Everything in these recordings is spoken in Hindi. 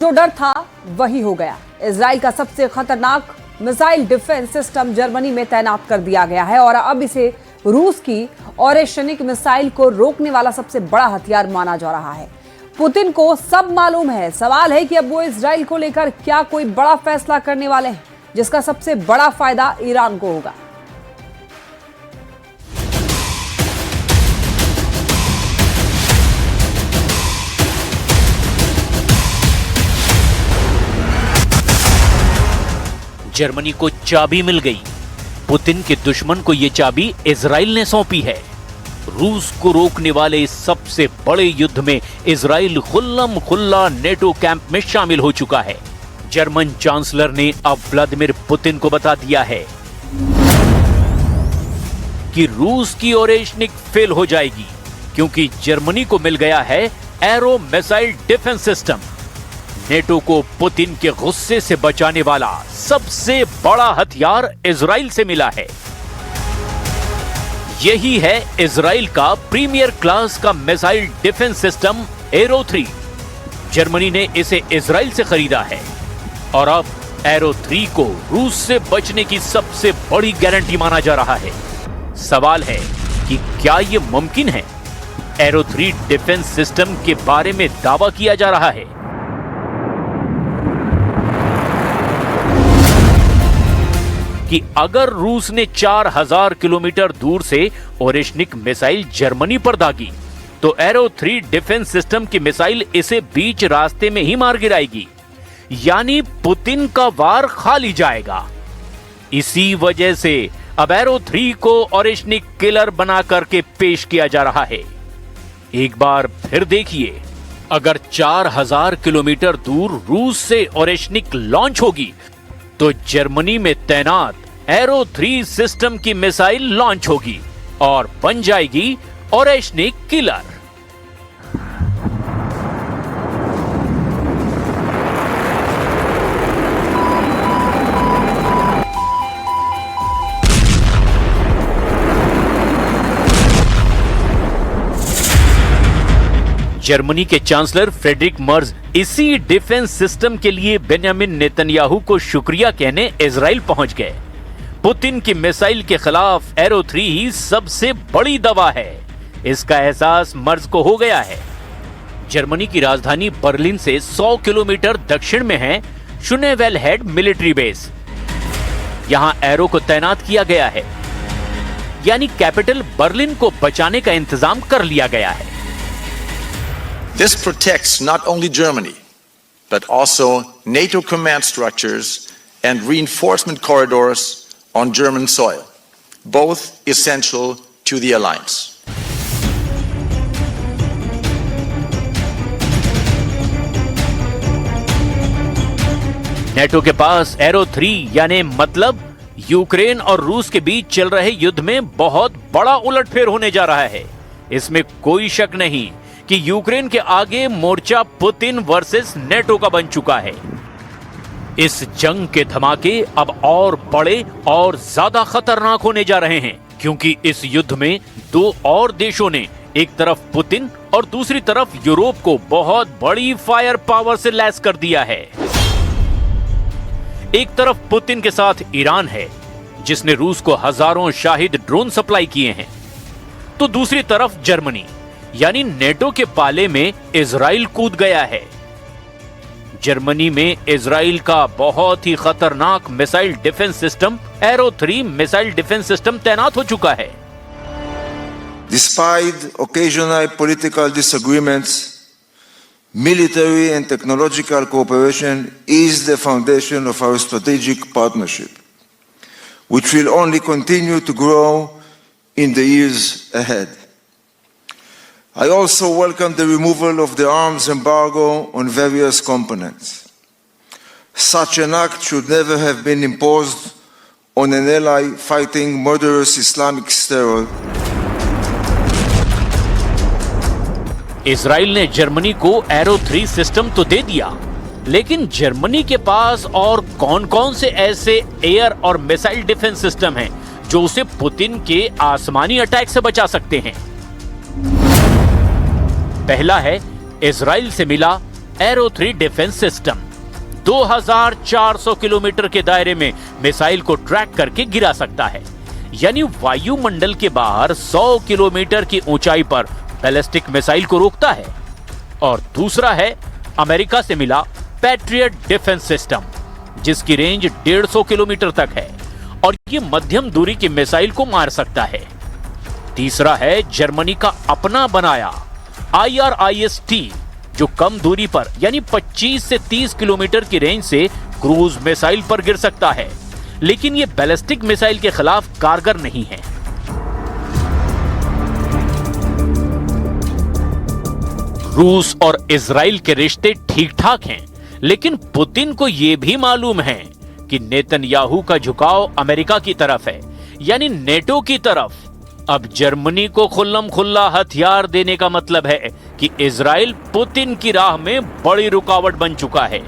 जो डर था वही हो गया। इजराइल का सबसे खतरनाक मिसाइल डिफेंस सिस्टम जर्मनी में तैनात कर दिया गया है और अब इसे रूस की ओरेशनिक मिसाइल को रोकने वाला सबसे बड़ा हथियार माना जा रहा है। पुतिन को सब मालूम है। सवाल है कि अब वो इजराइल को लेकर क्या कोई बड़ा फैसला करने वाले हैं, जिसका सबसे बड़ा फायदा ईरान को होगा। जर्मनी को चाबी मिल गई। पुतिन के दुश्मन को यह चाबी इजराइल ने सौंपी है। रूस को रोकने वाले सबसे बड़े युद्ध में इजराइल खुल्लम खुल्ला नेटो कैंप में शामिल हो चुका है। जर्मन चांसलर ने अब व्लादिमीर पुतिन को बता दिया है कि रूस की ओरेशनिक फेल हो जाएगी, क्योंकि जर्मनी को मिल गया है arrow missile defence system. NATO को पुतिन के गुस्से से बचाने वाला सबसे बड़ा हथियार इजराइल से मिला है। यही है इजराइल का प्रीमियर क्लास का missile defence system arrow 3। Germany ने इसे इजराइल से खरीदा है और अब एरो 3 को रूस से बचने की सबसे बड़ी गारंटी माना जा रहा है। सवाल है कि क्या यह मुमकिन है? एरो 3 डिफेंस सिस्टम के बारे में दावा किया जा रहा है कि अगर रूस ने 4000 किलोमीटर दूर से ओरेशनिक मिसाइल जर्मनी पर दागी, तो एरो 3 डिफेंस सिस्टम की मिसाइल इसे बीच रास्ते में ही मार गिराएगी, यानी पुतिन का वार खाली जाएगा। इसी वजह से अब एरो 3 को ओरेशनिक किलर बना करके पेश किया जा रहा है। एक बार फिर देखिए, अगर 4000 किलोमीटर दूर रूस से ओरेशनिक लॉन्च होगी, तो जर्मनी में तैनात एरो 3 सिस्टम की मिसाइल लॉन्च होगी और बन जाएगी ओरेशनिक किलर। जर्मनी के चांसलर फ्रेडरिक मर्ज इसी डिफेंस सिस्टम के लिए बेंजामिन नेतन्याहू को शुक्रिया कहने इजराइल पहुंच गए। पुतिन की मिसाइल के खिलाफ एरो 3 ही सबसे बड़ी दवा है, इसका एहसास मर्ज को हो गया है। जर्मनी की राजधानी बर्लिन से 100 किलोमीटर दक्षिण में है शुनेवेलहेड मिलिट्री बेस। यहां एरो को तैनात किया गया है, यानी कैपिटल बर्लिन को बचाने का इंतजाम कर लिया गया है। This protects not only Germany, but also NATO command structures and reinforcement corridors on German soil, both essential to the alliance. NATO के पास एरो 3 यानी मतलब यूक्रेन और रूस के बीच चल रहे युद्ध में बहुत बड़ा उलटफेर होने जा रहा है। इसमें कोई शक नहीं कि यूक्रेन के आगे मोर्चा पुतिन वर्सेस नेटो का बन चुका है। इस जंग के धमाके अब और बड़े और ज्यादा खतरनाक होने जा रहे हैं, क्योंकि इस युद्ध में दो और देशों ने, एक तरफ पुतिन और दूसरी तरफ यूरोप को बहुत बड़ी फायर पावर से लैस कर दिया है। एक तरफ पुतिन के साथ ईरान है, जिसने रूस को हजारों शाहिद ड्रोन सप्लाई किए हैं, तो दूसरी तरफ जर्मनी यानी नेटो के पाले में इजराइल कूद गया है। जर्मनी में इजराइल का बहुत ही खतरनाक missile defence system arrow 3 missile defence system तैनात हो चुका है। Despite occasional political disagreements, military and technological cooperation is the foundation of our strategic partnership, which will only continue to grow in the years ahead. I also welcome the removal of the arms embargo on various components. Such an act should never have been imposed on an ally fighting murderous Islamic terror. Israel ने जर्मनी को एरो 3 सिस्टम तो दे दिया, लेकिन जर्मनी के पास और कौन-कौन से ऐसे एयर और मिसाइल डिफेंस सिस्टम हैं जो उसे पुतिन के आसमानी अटैक से बचा सकते हैं? पहला है इजराइल से मिला एरो 3 डिफेंस सिस्टम 2400 किलोमीटर के दायरे में मिसाइल को ट्रैक करके गिरा सकता है, यानी वायुमंडल के बाहर 100 किलोमीटर की ऊंचाई पर बैलिस्टिक मिसाइल को रोकता है। और दूसरा है अमेरिका से मिला पैट्रियट डिफेंस सिस्टम, जिसकी रेंज 150 किलोमीटर तक है और ये मध्यम दूरी की मिसाइल को मार सकता है। तीसरा है जर्मनी का अपना बनाया IRIS-T, जो कम दूरी पर यानी 25 से 30 किलोमीटर की रेंज से क्रूज मिसाइल पर गिर सकता है, लेकिन यह बैलिस्टिक मिसाइल के खिलाफ कारगर नहीं है। रूस और इजराइल के रिश्ते ठीक ठाक हैं, लेकिन पुतिन को यह भी मालूम है कि नेतन्याहू का झुकाव अमेरिका की तरफ है, यानी नेटो की तरफ। अब जर्मनी को खुल्लम खुल्ला हथियार देने का मतलब है कि इजराइल पुतिन की राह में बड़ी रुकावट बन चुका है।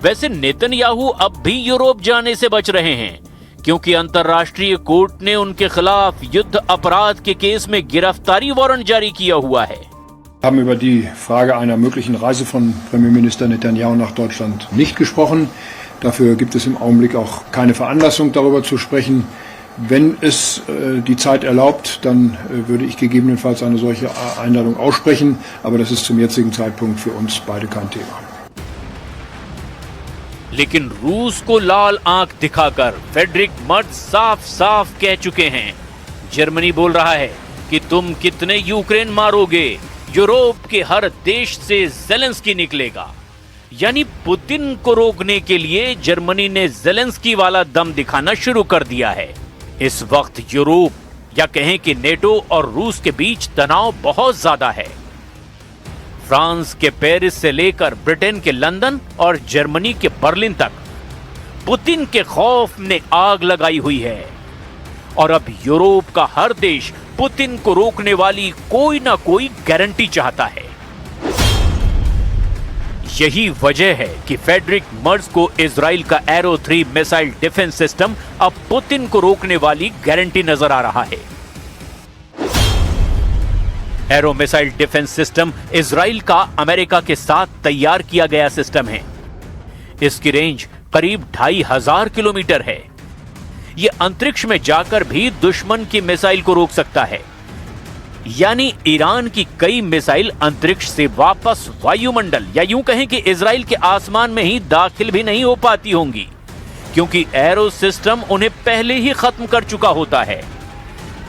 वैसे नेतन्याहू अब भी यूरोप जाने से बच रहे हैं, क्योंकि अंतर्राष्ट्रीय कोर्ट ने उनके खिलाफ युद्ध अपराध के केस में गिरफ्तारी वारंट जारी किया हुआ है। Wir haben über die Frage einer möglichen Reise von Premierminister Netanyahu nach Deutschland nicht gesprochen. Dafür gibt es im Augenblick auch keine Veranlassung, darüber zu sprechen. Wenn es die Zeit erlaubt, dann würde ich gegebenenfalls eine solche Einladung aussprechen. Aber das ist zum jetzigen Zeitpunkt für uns beide kein Thema. लेकिन रूस को लाल आंख दिखाकर फ्रेडरिक मर्ज साफ साफ कह चुके हैं। जर्मनी बोल रहा है कि तुम कितने यूक्रेन मारोगे, यूरोप के हर देश से ज़ेलेंस्की निकलेगा। यानी पुतिन को रोकने के लिए जर्मनी ने ज़ेलेंस्की वाला दम दिखाना शुरू कर दिया है। इस वक्त यूरोप या कहें कि नेटो और रूस के बीच तनाव बहुत ज्यादा है। फ्रांस के पेरिस से लेकर ब्रिटेन के लंदन और जर्मनी के बर्लिन तक पुतिन के खौफ ने आग लगाई हुई है और अब यूरोप का हर देश पुतिन को रोकने वाली कोई ना कोई गारंटी चाहता है। यही वजह है कि फ्रेडरिक मर्ज को इजराइल का एरो 3 मिसाइल डिफेंस सिस्टम अब पुतिन को रोकने वाली गारंटी नजर आ रहा है। Arrow missile defence system Israel का अमेरिका के साथ तैयार किया गया सिस्टम है। इसकी रेंज करीब 2500 किलोमीटर है। यह अंतरिक्ष में जाकर भी दुश्मन की मिसाइल को रोक सकता है, यानी ईरान की कई मिसाइल अंतरिक्ष से वापस वायुमंडल या यूं कहें कि इजराइल के आसमान में ही दाखिल भी नहीं हो पाती होंगी, क्योंकि एरो सिस्टम उन्हें पहले ही खत्म कर चुका होता है।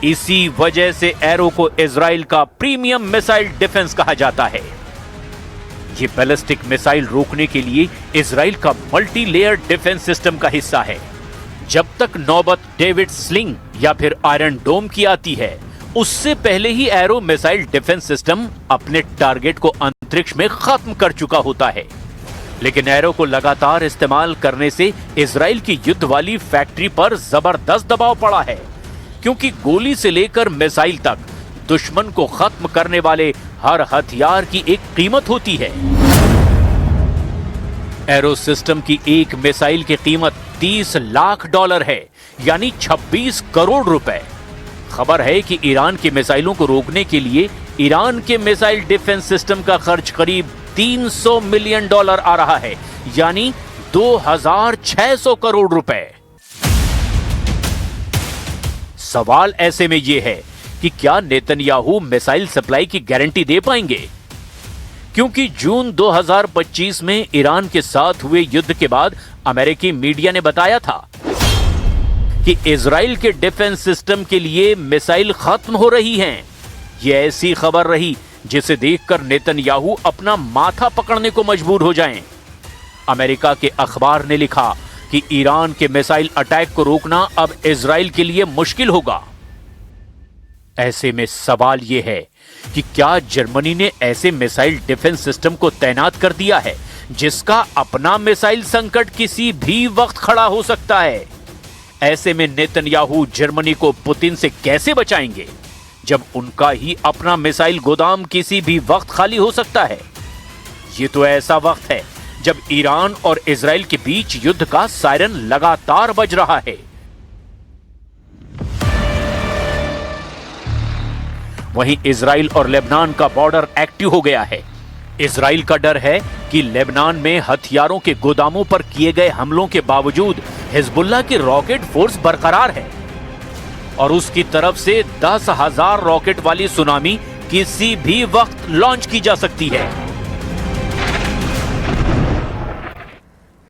इसी वजह से एरो को इजराइल का प्रीमियम मिसाइल डिफेंस कहा जाता है। यह बैलिस्टिक मिसाइल रोकने के लिए इजराइल का मल्टी लेयर डिफेंस सिस्टम का हिस्सा है। जब तक नौबत डेविड स्लिंग या फिर आयरन डोम की आती है, उससे पहले ही एरो मिसाइल डिफेंस सिस्टम अपने टारगेट को अंतरिक्ष में खत्म कर चुका होता है। लेकिन एरो को लगातार इस्तेमाल करने से इजराइल की युद्ध वाली फैक्ट्री पर जबरदस्त दबाव पड़ा है, क्योंकि गोली से लेकर मिसाइल तक दुश्मन को खत्म करने वाले हर हथियार की एक कीमत होती है। एरो सिस्टम की एक मिसाइल की कीमत $30 लाख है, यानी 26 करोड़ रुपए। खबर है कि ईरान की मिसाइलों को रोकने के लिए ईरान के मिसाइल डिफेंस सिस्टम का खर्च करीब $300 मिलियन आ रहा है, यानी 2600 करोड़ रुपए। सवाल ऐसे में यह है कि क्या नेतन्याहू मिसाइल सप्लाई की गारंटी दे पाएंगे? क्योंकि जून 2025 में ईरान के साथ हुए युद्ध के बाद अमेरिकी मीडिया ने बताया था कि इजराइल के डिफेंस सिस्टम के लिए मिसाइल खत्म हो रही हैं। यह ऐसी खबर रही जिसे देखकर नेतन्याहू अपना माथा पकड़ने को मजबूर हो जाएं। अमेरिका के अखबार ने लिखा कि ईरान के मिसाइल अटैक को रोकना अब इजराइल के लिए मुश्किल होगा। ऐसे में सवाल यह है कि क्या जर्मनी ने ऐसे मिसाइल डिफेंस सिस्टम को तैनात कर दिया है जिसका अपना मिसाइल संकट किसी भी वक्त खड़ा हो सकता है? ऐसे में नेतन्याहू जर्मनी को पुतिन से कैसे बचाएंगे जब उनका ही अपना मिसाइल गोदाम किसी भी वक्त खाली हो सकता है? ये तो ऐसा वक्त है जब ईरान और इजराइल के बीच युद्ध का सायरन लगातार बज रहा है। वहीं इजराइल और लेबनान का बॉर्डर एक्टिव हो गया है। इजराइल का डर है कि लेबनान में हथियारों के गोदामों पर किए गए हमलों के बावजूद हिजबुल्लाह की रॉकेट फोर्स बरकरार है और उसकी तरफ से 10,000 रॉकेट वाली सुनामी किसी भी वक्त लॉन्च की जा सकती है।